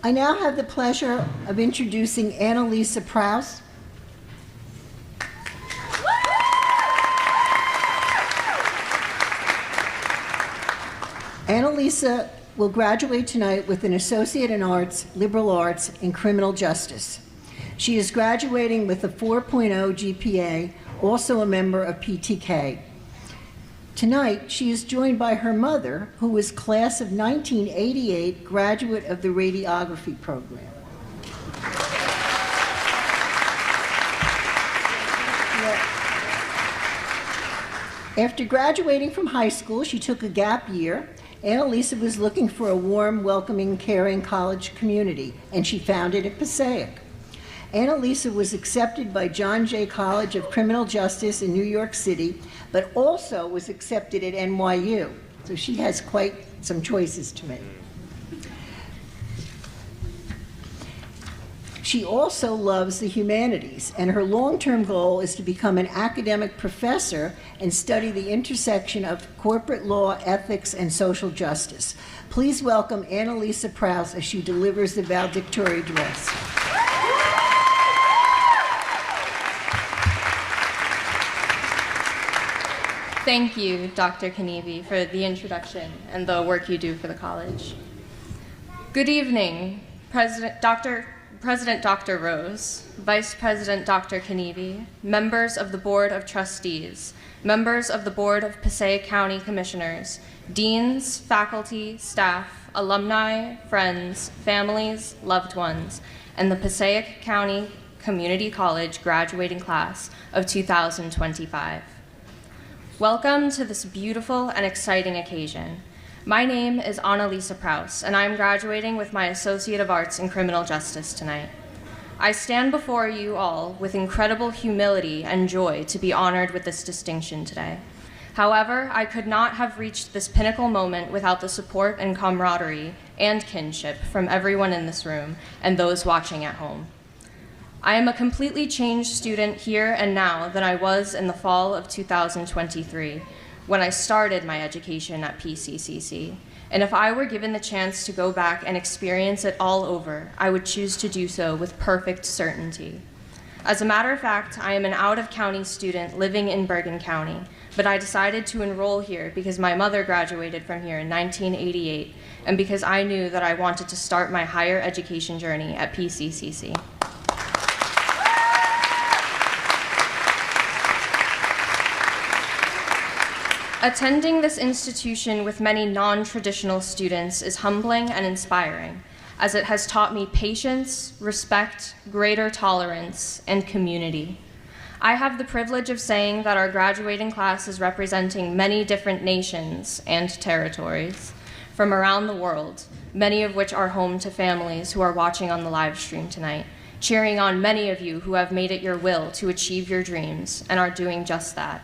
I now have the pleasure of introducing Analisa Prowse. Analisa will graduate tonight with an Associate in Arts, Liberal Arts, in Criminal Justice. She is graduating with a 4.0 GPA, also a member of PTK. Tonight, she is joined by her mother, who was class of 1988, graduate of the radiography program. After graduating from high school, she took a gap year. Analisa was looking for a warm, welcoming, caring college community, and she found it at Passaic. Analisa was accepted by John Jay College of Criminal Justice in New York City, but also was accepted at NYU. So she has quite some choices to make. She also loves the humanities, and her long-term goal is to become an academic professor and study the intersection of corporate law, ethics, and social justice. Please welcome Analisa Prowse as she delivers the valedictory address. Thank you, Dr. Kanivi, for the introduction and the work you do for the college. Good evening, President Dr. Rose, Vice President Dr. Kanivi, members of the Board of Trustees, members of the Board of Passaic County Commissioners, deans, faculty, staff, alumni, friends, families, loved ones, and the Passaic County Community College graduating class of 2025. Welcome to this beautiful and exciting occasion. My name is Analisa Prowse, and I'm graduating with my Associate of Arts in Criminal Justice tonight. I stand before you all with incredible humility and joy to be honored with this distinction today. However, I could not have reached this pinnacle moment without the support and camaraderie and kinship from everyone in this room and those watching at home. I am a completely changed student here and now than I was in the fall of 2023, when I started my education at PCCC. And if I were given the chance to go back and experience it all over, I would choose to do so with perfect certainty. As a matter of fact, I am an out-of-county student living in Bergen County, but I decided to enroll here because my mother graduated from here in 1988, and because I knew that I wanted to start my higher education journey at PCCC. Attending this institution with many non-traditional students is humbling and inspiring, as it has taught me patience, respect, greater tolerance, and community. I have the privilege of saying that our graduating class is representing many different nations and territories from around the world, many of which are home to families who are watching on the live stream tonight, cheering on many of you who have made it your will to achieve your dreams and are doing just that.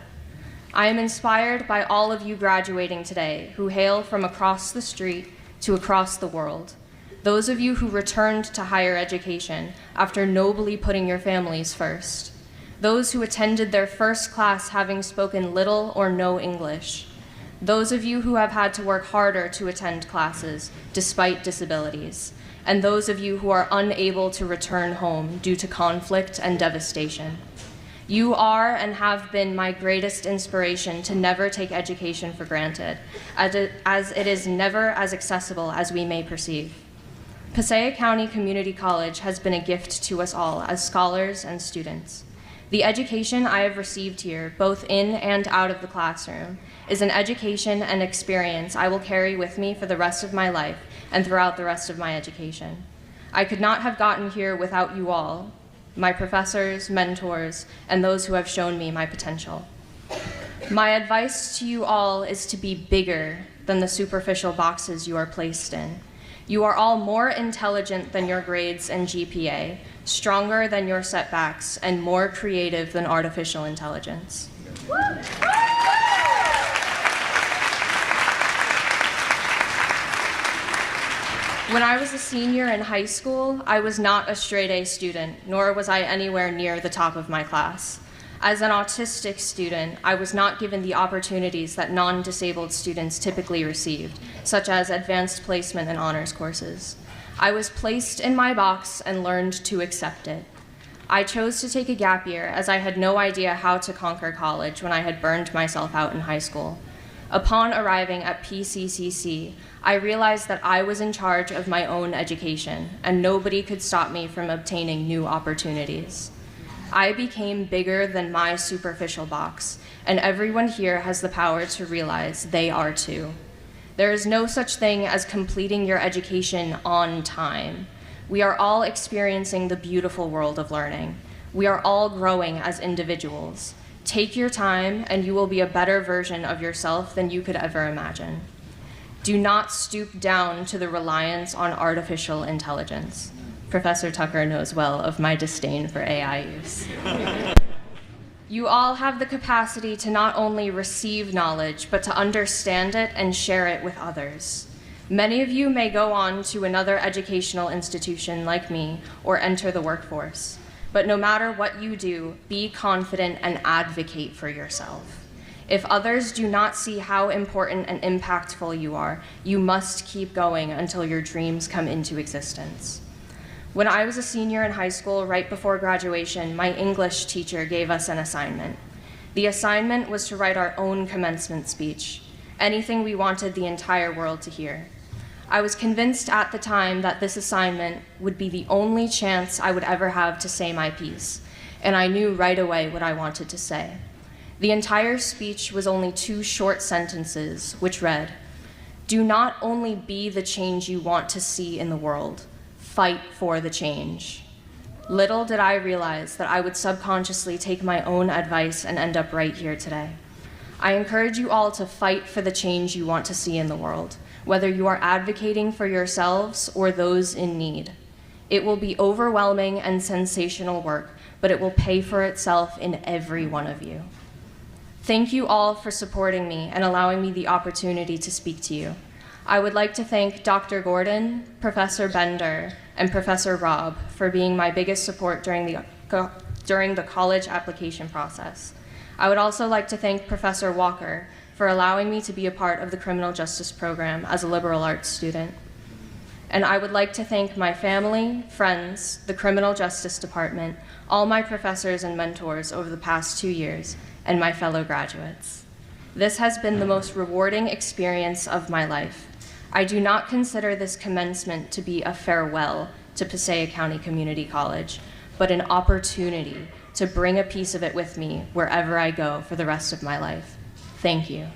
I am inspired by all of you graduating today who hail from across the street to across the world. Those of you who returned to higher education after nobly putting your families first. Those who attended their first class having spoken little or no English. Those of you who have had to work harder to attend classes despite disabilities. And those of you who are unable to return home due to conflict and devastation. You are and have been my greatest inspiration to never take education for granted, as it is never as accessible as we may perceive. Passaic County Community College has been a gift to us all as scholars and students. The education I have received here, both in and out of the classroom, is an education and experience I will carry with me for the rest of my life and throughout the rest of my education. I could not have gotten here without you all, my professors, mentors, and those who have shown me my potential. My advice to you all is to be bigger than the superficial boxes you are placed in. You are all more intelligent than your grades and GPA, stronger than your setbacks, and more creative than artificial intelligence. When I was a senior in high school, I was not a straight-A student, nor was I anywhere near the top of my class. As an autistic student, I was not given the opportunities that non-disabled students typically received, such as advanced placement and honors courses. I was placed in my box and learned to accept it. I chose to take a gap year as I had no idea how to conquer college when I had burned myself out in high school. Upon arriving at PCCC, I realized that I was in charge of my own education, and nobody could stop me from obtaining new opportunities. I became bigger than my superficial box, and everyone here has the power to realize they are too. There is no such thing as completing your education on time. We are all experiencing the beautiful world of learning. We are all growing as individuals. Take your time, and you will be a better version of yourself than you could ever imagine. Do not stoop down to the reliance on artificial intelligence. Professor Tucker knows well of my disdain for AI use. You all have the capacity to not only receive knowledge, but to understand it and share it with others. Many of you may go on to another educational institution like me or enter the workforce. But no matter what you do, be confident and advocate for yourself. If others do not see how important and impactful you are, you must keep going until your dreams come into existence. When I was a senior in high school, right before graduation, my English teacher gave us an assignment. The assignment was to write our own commencement speech, anything we wanted the entire world to hear. I was convinced at the time that this assignment would be the only chance I would ever have to say my piece, and I knew right away what I wanted to say. The entire speech was only 2 short sentences, which read, "Do not only be the change you want to see in the world, fight for the change." Little did I realize that I would subconsciously take my own advice and end up right here today. I encourage you all to fight for the change you want to see in the world, whether you are advocating for yourselves or those in need. It will be overwhelming and sensational work, but it will pay for itself in every one of you. Thank you all for supporting me and allowing me the opportunity to speak to you. I would like to thank Dr. Gordon, Professor Bender, and Professor Robb for being my biggest support during the college application process. I would also like to thank Professor Walker for allowing me to be a part of the criminal justice program as a liberal arts student. And I would like to thank my family, friends, the criminal justice department, all my professors and mentors over the past 2 years, and my fellow graduates. This has been the most rewarding experience of my life. I do not consider this commencement to be a farewell to Passaic County Community College, but an opportunity to bring a piece of it with me wherever I go for the rest of my life. Thank you.